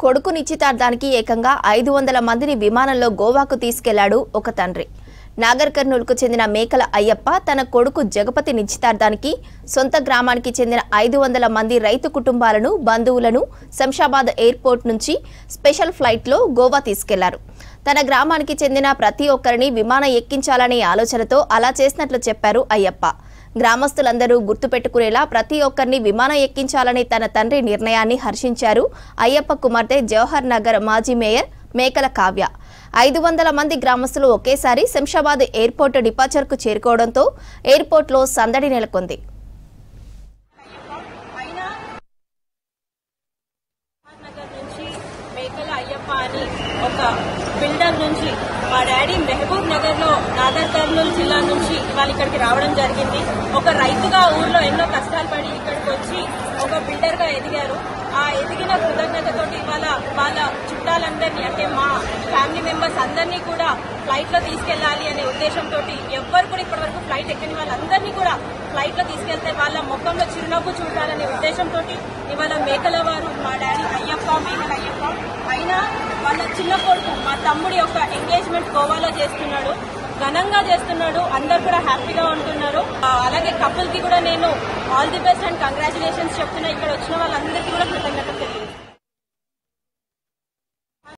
కొడుకు నిశ్చితార్థానికి ఏకంగా 500 మందిని విమానంలో గోవాకు తీసుకెళ్లాడు ఒక తండ్రి. నాగర్ కర్నూలుకు చెందిన మేకల అయ్యప్ప తన కొడుకు జగపతి నిశ్చితార్థానికి సొంత గ్రామానికి చెందిన 500 మంది రైతు కుటుంబాలను బంధువులను శంషాబాద్ ఎయిర్పోర్ట్ నుంచి స్పెషల్ ఫ్లైట్లో గోవా తీసుకెళ్లారు. తన గ్రామానికి చెందిన ప్రతి ఒక్కరిని విమానం ఎక్కించాలనే ఆలోచనతో అలా చేసినట్లు చెప్పారు అయ్యప్ప. గ్రామస్తులందరూ గుర్తుపెట్టుకునేలా ప్రతి ఒక్కరిని విమానం ఎక్కించాలనే తన తండ్రి నిర్ణయాన్ని హర్షించారు అయ్యప్ప కుమార్తె జవహర్ నగర్ మాజీ మేయర్ మేకల కావ్య. 500 మంది గ్రామస్తులు ఒకేసారి శంషాబాద్ ఎయిర్పోర్ట్ డిపార్చర్కు చేరుకోవడంతో ఎయిర్పోర్ట్లో సందడి నెలకొంది. ఒక బిల్డర్ నుంచి మా డాడీ మహబూబ్ నగర్ లో నాగర్ కర్నూలు జిల్లా నుంచి ఇవాళ ఇక్కడికి రావడం జరిగింది. ఒక రైతుగా ఊర్లో ఎన్నో కష్టాలు పడి ఇక్కడికి వచ్చి ఒక బిల్డర్ గా ఎదిగారు. ఆ ఎదిగిన కృతజ్ఞతతోటి ఇవాళ వాళ్ళ చుట్టాలందరినీ అంటే మా ఫ్యామిలీ మెంబర్స్ అందరినీ కూడా ఫ్లైట్ లో తీసుకెళ్లాలి అనే ఉద్దేశంతో ఎవ్వరు కూడా ఇప్పటి వరకు ఫ్లైట్ ఎక్కని వాళ్ళందరినీ కూడా ఫ్లైట్ లో తీసుకెళ్తే వాళ్ళ ముఖంలో చిరునవ్వు చూడాలనే ఉద్దేశంతో ఇవాళ మేకల వారు మా డాడీ అయ్యప్ప మేకల అయ్యప్ప అయినా వాళ్ళ చిన్న కొడుకు మా తమ్ముడి యొక్క ఎంగేజ్మెంట్ గోవాలో చేస్తున్నాడు, ఘనంగా చేస్తున్నాడు. అందరు కూడా హ్యాపీగా ఉంటున్నారు. అలాగే కపుల్ కి కూడా నేను all the best and congratulations చెప్తున్నా. ఇక్కడ వచ్చిన వాళ్ళందరికీ కూడా కృతజ్ఞతలు తెలియజేస్తున్నాను.